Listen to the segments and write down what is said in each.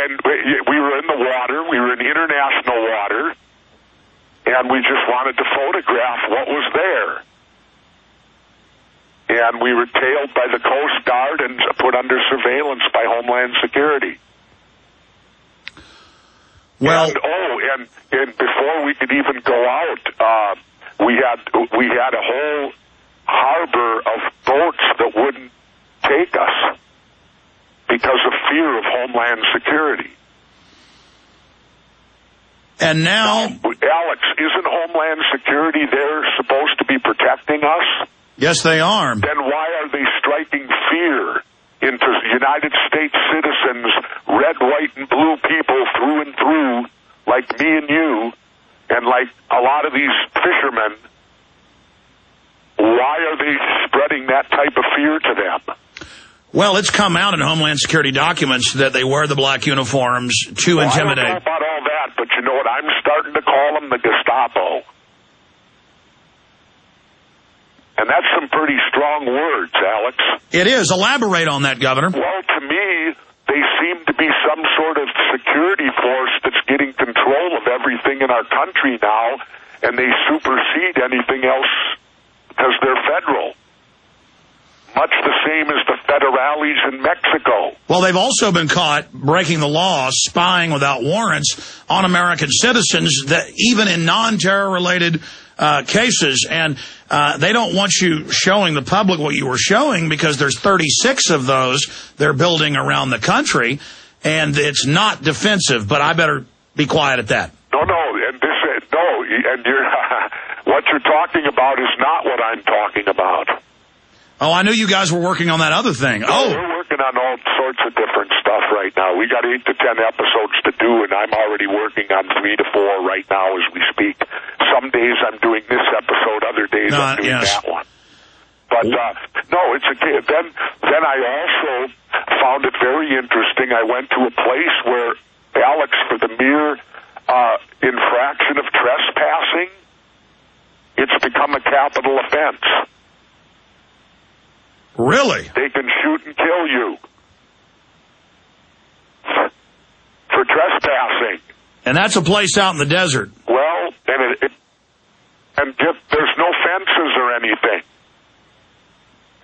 and we were in the water. We were in international water, and we just wanted to photograph what was there. And we were tailed by the Coast Guard and put under surveillance by Homeland Security. Well, and before we could even go out, we had a whole harbor of boats that wouldn't take us because of fear of Homeland Security. And now, Alex, isn't Homeland Security there supposed to be protecting us? Yes, they are. Then why are they striking fear into United States citizens, red, white, and blue people through and through, like me and you, and like a lot of these fishermen? Why are they spreading that type of fear to them? Well, it's come out in Homeland Security documents that they wear the black uniforms to intimidate. I don't know about all that, but you know what? I'm starting to call them the Gestapo. And that's some pretty strong words, Alex. It is. Elaborate on that, Governor. Well, to me, they seem to be some sort of security force that's getting control of everything in our country now, and they supersede anything else because they're federal. Much the same as the federales in Mexico. Well, they've also been caught breaking the law, spying without warrants on American citizens, that even in non-terror-related cases. And they don't want you showing the public what you were showing because there's 36 of those they're building around the country, and it's not defensive. But I better be quiet at that. No, and you're, what you're talking about is not what I'm talking about. Oh, I knew you guys were working on that other thing. No, we're working on all sorts of different stuff right now. We got 8 to 10 episodes to do, and I'm already working on 3 to 4 right now as we speak. Some days I'm doing this episode, other days I'm doing that one. But no, it's okay. Then I also found it very interesting. I went to a place where, Alex, for the mere infraction of trespassing, it's become a capital offense. Really? They can shoot and kill you for trespassing. And that's a place out in the desert. Well, there's no fences or anything.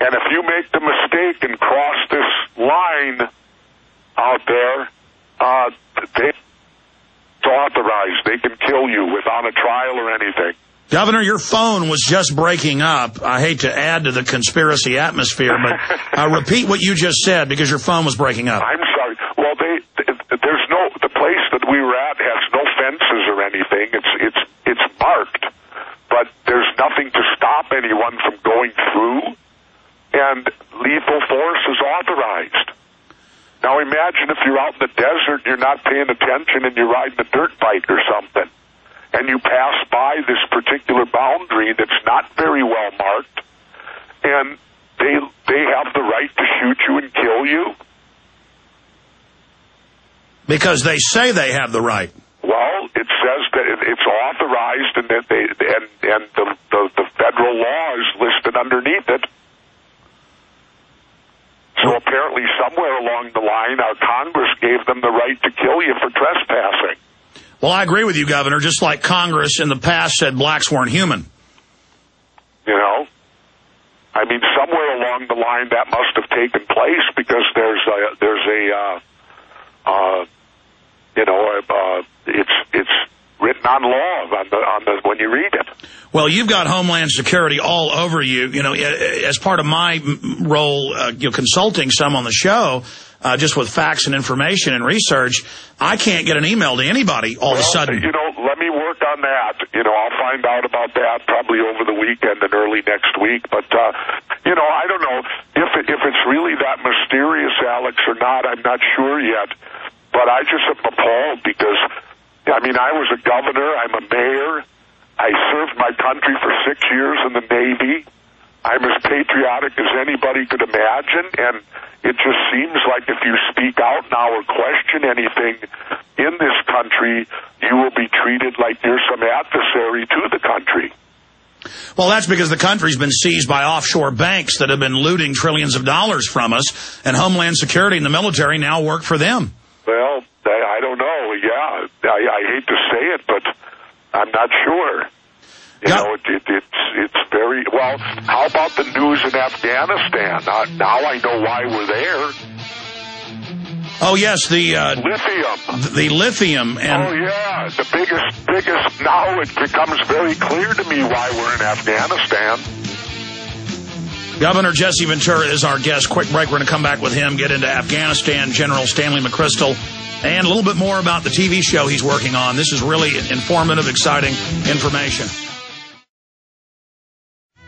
And if you make the mistake and cross this line out there, it's authorized. They can kill you without a trial or anything. Governor, your phone was just breaking up. I hate to add to the conspiracy atmosphere, but repeat what you just said because your phone was breaking up. I'm sorry. Well, the place that we were at has no fences or anything. It's marked, but there's nothing to stop anyone from going through, and lethal force is authorized. Now imagine if you're out in the desert, you're not paying attention, and you're riding a dirt bike or something, and you pass by this particular boundary that's not very well marked, and they have the right to shoot you and kill you? Because they say they have the right. Well, it says that it's authorized, and that the federal law is listed underneath it. So apparently somewhere along the line, our Congress gave them the right to kill you for trespassing. Well, I agree with you, Governor, just like Congress in the past said blacks weren't human. You know? I mean, somewhere along the line that must have taken place because it's written on law when you read it. Well, you've got Homeland Security all over you. You know, as part of my role, consulting some on the show, just with facts and information and research, I can't get an email to anybody all of a sudden. You know, let me work on that. You know, I'll find out about that probably over the weekend and early next week. But, I don't know if it's really that mysterious, Alex, or not. I'm not sure yet. But I just am appalled because, I mean, I was a governor. I'm a mayor. I served my country for 6 years in the Navy. I'm as patriotic as anybody could imagine, and it just seems like if you speak out now or question anything in this country, you will be treated like you're some adversary to the country. Well, that's because the country's been seized by offshore banks that have been looting trillions of dollars from us, and Homeland Security and the military now work for them. Well, yeah, I hate to say it, but I'm not sure. You know, it's very, well, how about the news in Afghanistan? Now I know why we're there. Oh, yes, the lithium. The lithium. And oh, yeah, the biggest, now it becomes very clear to me why we're in Afghanistan. Governor Jesse Ventura is our guest. Quick break. We're going to come back with him, get into Afghanistan, General Stanley McChrystal, and a little bit more about the TV show he's working on. This is really informative, exciting information.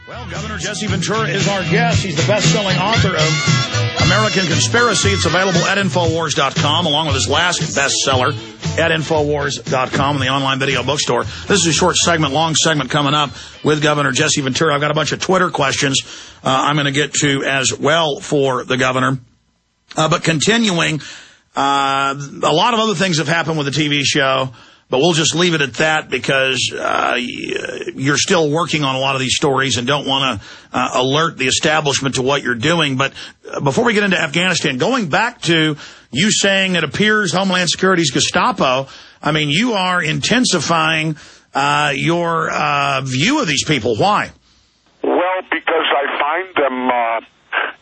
Well, Governor Jesse Ventura is our guest. He's the best-selling author of American Conspiracy. It's available at Infowars.com, along with his last bestseller at Infowars.com in the online video bookstore. This is a short segment, long segment coming up with Governor Jesse Ventura. I've got a bunch of Twitter questions I'm going to get to as well for the governor. But continuing, a lot of other things have happened with the TV show. But we'll just leave it at that because you're still working on a lot of these stories and don't want to alert the establishment to what you're doing. But before we get into Afghanistan, going back to you saying it appears Homeland Security's Gestapo, I mean, you are intensifying your view of these people. Why? Well, because I find them,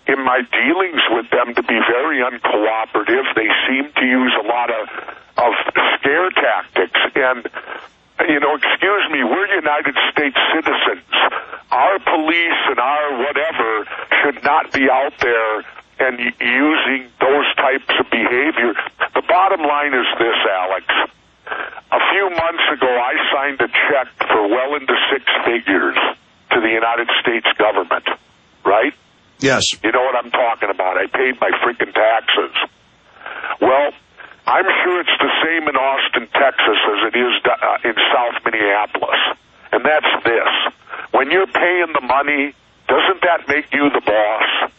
in my dealings with them, to be very uncooperative. They seem to use a lot of scare tactics. And, you know, excuse me, we're United States citizens. Our police and our whatever should not be out there and using those types of behavior. The bottom line is this, Alex. A few months ago, I signed a check for well into six figures to the United States government, right? Yes. You know what I'm talking about. I paid my freaking taxes. Well, I'm sure it's the same in Austin, Texas, as it is in South Minneapolis. And that's this. When you're paying the money, doesn't that make you the boss?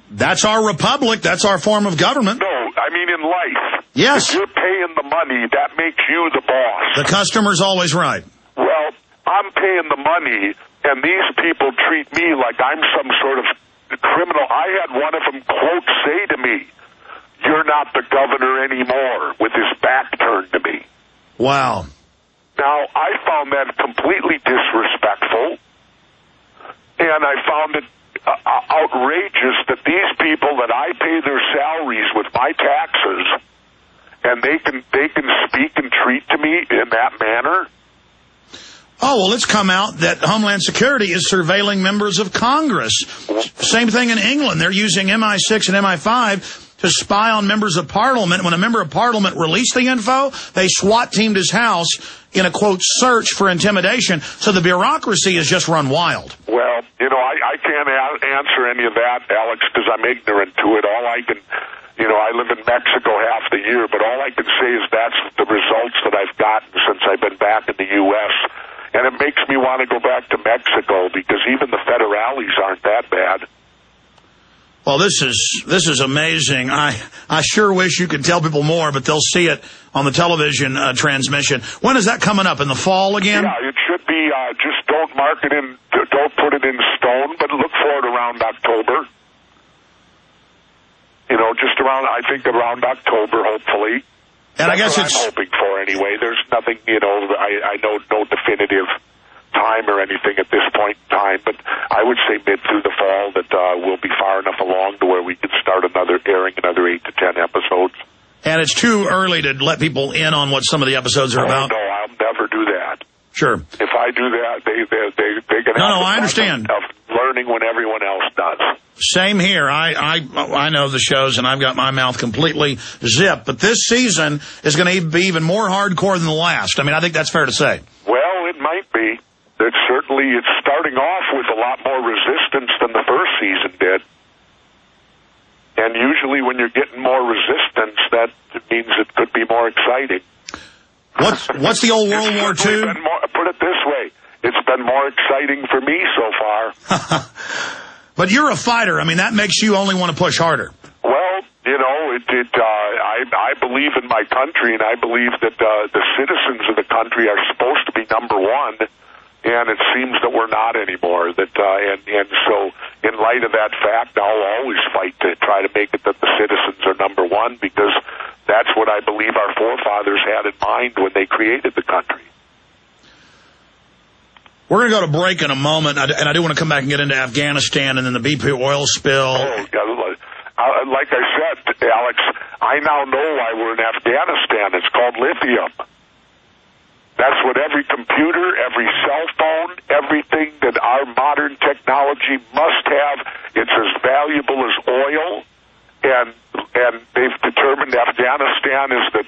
That's our republic. That's our form of government. No, I mean in life. Yes. If you're paying the money, that makes you the boss. The customer's always right. Well, I'm paying the money, and these people treat me like I'm some sort of criminal. I had one of them, quote, say to me, "You're not the governor anymore," with his back turned to me. Wow. Now, I found that completely disrespectful, and I found it outrageous that these people that I pay their salaries with my taxes, and they can speak and treat to me in that manner. Oh, well, it's come out that Homeland Security is surveilling members of Congress. Same thing in England. They're using MI6 and MI5 to spy on members of Parliament. When a member of Parliament released the info, they SWAT-teamed his house in a, quote, search for intimidation. So the bureaucracy has just run wild. Well, you know, I can't answer any of that, Alex, because I'm ignorant to it. All I can, you know, I live in Mexico half the year, but all I can say is that's the results that I've gotten since I've been back in the U.S., and it makes me want to go back to Mexico because even the federales aren't that bad. Well, this is amazing. I sure wish you could tell people more, but they'll see it on the television transmission. When is that coming up? In the fall again? Yeah, it should be. Just don't mark it in, don't put it in stone, but look for it around October. You know, just around, I think around October, hopefully. And I guess That's what I'm hoping for anyway. There's nothing, you know, I know no definitive time or anything at this point in time, but I would say mid through the fall that we'll be far enough along to where we can start airing another 8 to 10 episodes. And it's too early to let people in on what some of the episodes are about? No, I'll never do that. Sure. If I do that, they can have I understand. Of learning when everyone else does. Same here. I know the shows, and I've got my mouth completely zipped. But this season is going to be even more hardcore than the last. I mean, I think that's fair to say. Well, it might be. It's starting off with a lot more resistance than the first season did. And usually when you're getting more resistance, that means it could be more exciting. What's the old World War II? Put it this way. It's been more exciting for me so far. But you're a fighter. I mean, that makes you only want to push harder. Well, you know, I believe in my country, and I believe that the citizens of the country are supposed to be number one, and it seems that we're not anymore. And so in light of that fact, I'll always fight to try to make it that the citizens are number one, because That's what I believe our forefathers had in mind when they created the country. We're going to go to break in a moment, and I do want to come back and get into Afghanistan and then the BP oil spill. Like I said, Alex, I now know why we're in Afghanistan. It's called lithium. That's what every computer, every cell phone, everything that our modern technology must have. It's as valuable as oil, and they've determined Afghanistan is the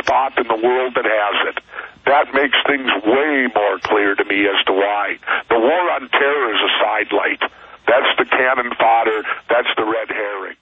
spot in the world that has it. That makes things way more clear to me as to why. The war on terror is a sidelight. That's the cannon fodder. That's the red herring.